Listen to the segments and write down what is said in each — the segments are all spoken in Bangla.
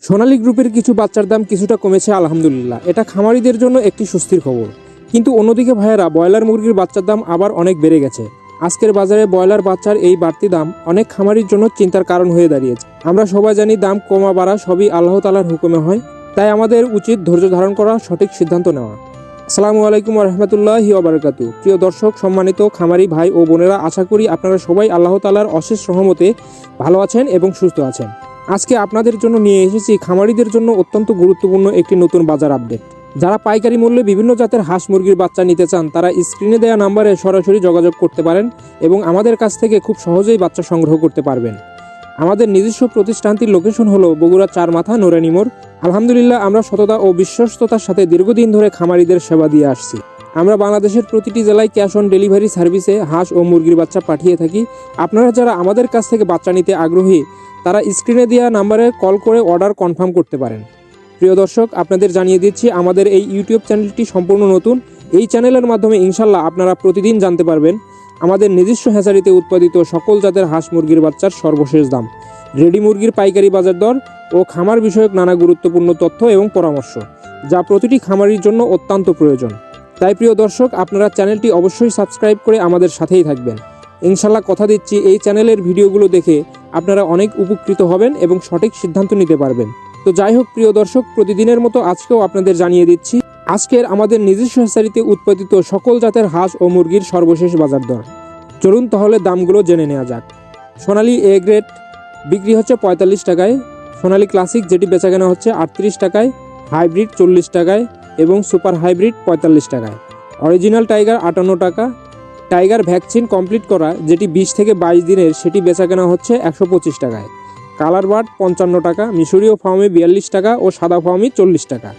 সোনালী গ্রুপের কিছু বাচ্চার দাম কিছুটা কমেছে আলহামদুলিল্লাহ, এটা খামারিদের জন্য একটি স্বস্তির খবর। কিন্তু অন্যদিকে ভাইয়েরা, ব্রয়লার মুরগির বাচ্চার দাম আবার অনেক বেড়ে গেছে। আজকের বাজারে ব্রয়লার বাচ্চার এই বাড়তি দাম অনেক খামারির জন্য চিন্তার কারণ হয়ে দাঁড়িয়েছে। আমরা সবাই জানি দাম কমা বাড়া সবই আল্লাহ তাআলার হুকুমে হয়, তাই আমাদের উচিত ধৈর্য ধারণ করা, সঠিক সিদ্ধান্ত নেওয়া। আসসালামু আলাইকুম ওয়া রাহমাতুল্লাহি ওয়া বারাকাতুহু। প্রিয় দর্শক, সম্মানিত খামারি ভাই ও বোনেরা, আশা করি আপনারা সবাই আল্লাহ তাআলার অশেষ রহমতে ভালো আছেন এবং সুস্থ আছেন। আজকে আপনাদের জন্য নিয়ে এসেছি খামারিদের জন্য অত্যন্ত গুরুত্বপূর্ণ একটি নতুন বাজার আপডেট। যারা পাইকারি মূল্যে বিভিন্ন জাতের হাঁস মুরগির বাচ্চা নিতে চান, তারা স্ক্রিনে দেওয়া নাম্বারে সরাসরি যোগাযোগ করতে পারেন এবং আমাদের কাছ থেকে খুব সহজেই বাচ্চা সংগ্রহ করতে পারবেন। আমাদের নিজস্ব প্রতিষ্ঠানটির লোকেশন হলো বগুড়া চারমাথা নুরানী মোড়। আলহামদুলিল্লাহ, আমরা সততা ও বিশ্বস্ততার সাথে দীর্ঘদিন ধরে খামারিদের সেবা দিয়ে আসছি। আমরা বাংলাদেশের প্রতিটি জেলায় ক্যাশ অন ডেলিভারি সার্ভিসে হাঁস ও মুরগির বাচ্চা পাঠিয়ে থাকি। আপনারা যারা আমাদের কাছ থেকে বাচ্চা নিতে আগ্রহী, তারা স্ক্রিনে দেওয়া নাম্বারে কল করে অর্ডার কনফার্ম করতে পারেন। প্রিয় দর্শক, আপনাদের জানিয়ে দিচ্ছি, আমাদের এই ইউটিউব চ্যানেলটি সম্পূর্ণ নতুন। এই চ্যানেলের মাধ্যমে ইনশাল্লাহ আপনারা প্রতিদিন জানতে পারবেন আমাদের নিজস্ব হ্যাচারিতে উৎপাদিত সকল জাতের হাঁস মুরগির বাচ্চার সর্বশেষ দাম, রেডি মুরগির পাইকারি বাজার দর ও খামার বিষয়ক নানা গুরুত্বপূর্ণ তথ্য এবং পরামর্শ, যা প্রতিটি খামারির জন্য অত্যন্ত প্রয়োজন। তাই প্রিয় দর্শক, আপনারা চ্যানেলটি অবশ্যই সাবস্ক্রাইব করে আমাদের সাথেই থাকবেন। ইনশাল্লাহ কথা দিচ্ছি, এই চ্যানেলের ভিডিওগুলো দেখে আপনারা অনেক উপকৃত হবেন এবং সঠিক সিদ্ধান্ত নিতে পারবেন। তো যাই হোক প্রিয় দর্শক, প্রতিদিনের মতো আজকেও আপনাদের জানিয়ে দিচ্ছি আজকের আমাদের নিজস্ব হ্যাচারিতে উৎপাদিত সকল জাতের হাঁস ও মুরগির সর্বশেষ বাজার দর। চলুন তাহলে দামগুলো জেনে নেওয়া যাক। সোনালী এ গ্রেড বিক্রি হচ্ছে 45 টাকায়, সোনালী ক্লাসিক যেটি বেচাকেনা হচ্ছে 38 টাকায়, হাইব্রিড 40 টাকায় এবং সুপার হাইব্রিড 45 টাকায়, অরিজিনাল টাইগার 58 টাকা, টাইগার ভ্যাকসিন কমপ্লিট করা যেটি 20 থেকে 22 দিনের সেটি বেচাকেনা হচ্ছে 125 টাকায়, কালার বার্ড 55 টাকা, মিশরীয় ফার্মে 42 টাকা ও সাদা ফার্মি 40 টাকা,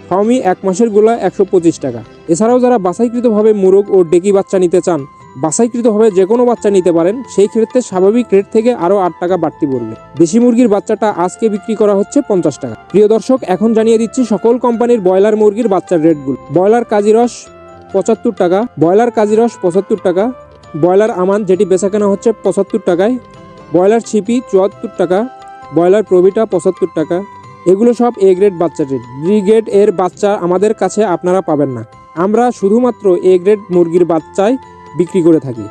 ফার্মি 1 মাসের গুলা 125 টাকা। এছাড়াও যারা বাছাইকৃতভাবে মুরগ ও ডেকি বাচ্চা নিতে চান, বাছাইকৃতভাবে যে কোনো বাচ্চা নিতে পারেন, সেই ক্ষেত্রে স্বাভাবিক রেট থেকে আরও 8 টাকা বাড়তি পড়বে। দেশি মুরগির বাচ্চাটা আজকে বিক্রি করা হচ্ছে 50 টাকা। প্রিয় দর্শক, এখন জানিয়ে দিচ্ছি সকল কোম্পানির ব্রয়লার মুরগির বাচ্চার রেটগুলো। ব্রয়লার কাজিরস 75 টাকা, ব্রয়লার কাজিরস 75 টাকা, ব্রয়লার আমান যেটি বেচাকেনা হচ্ছে 75 টাকায়, ব্রয়লার ছিপি 74 টাকা, ব্রয়লার প্রভিটা 75 টাকা। এগুলো সব এ গ্রেড বাচ্চার রেট। বি গ্রেড এর বাচ্চা আমাদের কাছে আপনারা পাবেন না, আমরা শুধুমাত্র এ গ্রেড মুরগির বাচ্চায় বিক্রি করে থাকি।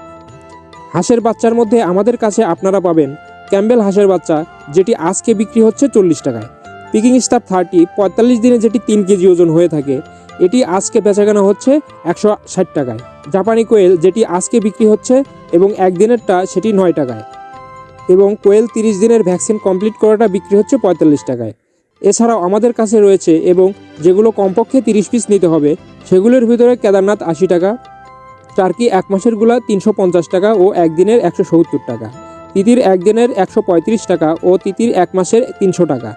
হাঁসের বাচ্চার মধ্যে আমাদের কাছে আপনারা পাবেন ক্যাম্বেল হাঁসের বাচ্চা, যেটি আজকে বিক্রি হচ্ছে 40 টাকায়, পিকিং স্টার 30 45 দিনে যেটি 3 কেজি ওজন হয়ে থাকে, এটি আজকে বেচাকেনা হচ্ছে 160 টাকায়, জাপানি কোয়েল যেটি আজকে বিক্রি হচ্ছে এবং একদিনেরটা সেটি 9 টাকায়, এবং কোয়েল 30 দিনের ভ্যাকসিন কমপ্লিট করাটা বিক্রি হচ্ছে 45 টাকায়। এছাড়াও আমাদের কাছে রয়েছে, এবং যেগুলো কমপক্ষে 30 পিস নিতে হবে, সেগুলোর ভিতরে কেদারনাথ 80 টাকা, টার্কি 1 মাসের গুলা 350 টাকা ও একদিনের 170 টাকা, তিতির একদিনের 135 টাকা ও তিতির 1 মাসের 300 টাকা,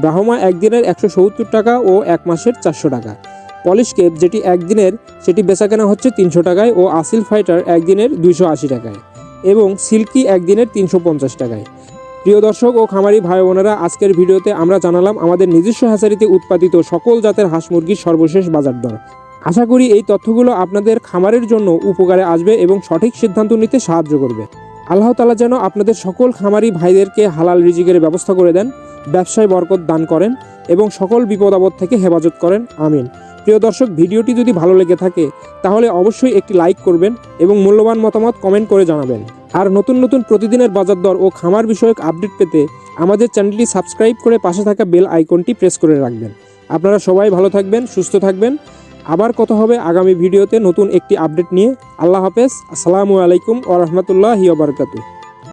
ব্রাহ্মা একদিনের 170 টাকা ও 1 মাসের 400 টাকা, পলিশ কেপ যেটি একদিনের সেটি বেচাকেনা হচ্ছে 300 টাকায় ও আসিল ফাইটার একদিনের 280 টাকায় এবং সিল্কি একদিনের 350 টাকায়। প্রিয় দর্শক ও খামারি ভাই বোনেরা, আজকের ভিডিওতে আমরা জানালাম আমাদের নিজস্ব হ্যাচারিতে উৎপাদিত সকল জাতের হাঁস মুরগির সর্বশেষ বাজার দর। আশা করি এই তথ্যগুলো আপনাদের খামারের জন্য উপকারে আসবে এবং সঠিক সিদ্ধান্ত নিতে সাহায্য করবে। আল্লাহ তাআলা যেন আপনাদের সকল খামারি ভাইদেরকে হালাল রিজিকের ব্যবস্থা করে দেন, ব্যবসায় বরকত দান করেন এবং সকল বিপদ আপদ থেকে হেফাজত করেন, আমিন। প্রিয় দর্শক, ভিডিওটি যদি ভালো লেগে থাকে তাহলে অবশ্যই একটি লাইক করবেন এবং মূল্যবান মতামত কমেন্ট করে জানাবেন। আর নতুন নতুন প্রতিদিনের বাজার দর ও খামার বিষয়ক আপডেট পেতে আমাদের চ্যানেলটি সাবস্ক্রাইব করে পাশে থাকা বেল আইকনটি প্রেস করে রাখবেন। আপনারা সবাই ভালো থাকবেন, সুস্থ থাকবেন। আবার কথা হবে আগামী ভিডিওতে নতুন একটি আপডেট নিয়ে। আল্লাহ হাফেজ। আসসালামু আলাইকুম ওয়া রাহমাতুল্লাহি ওয়া বারাকাতুহু।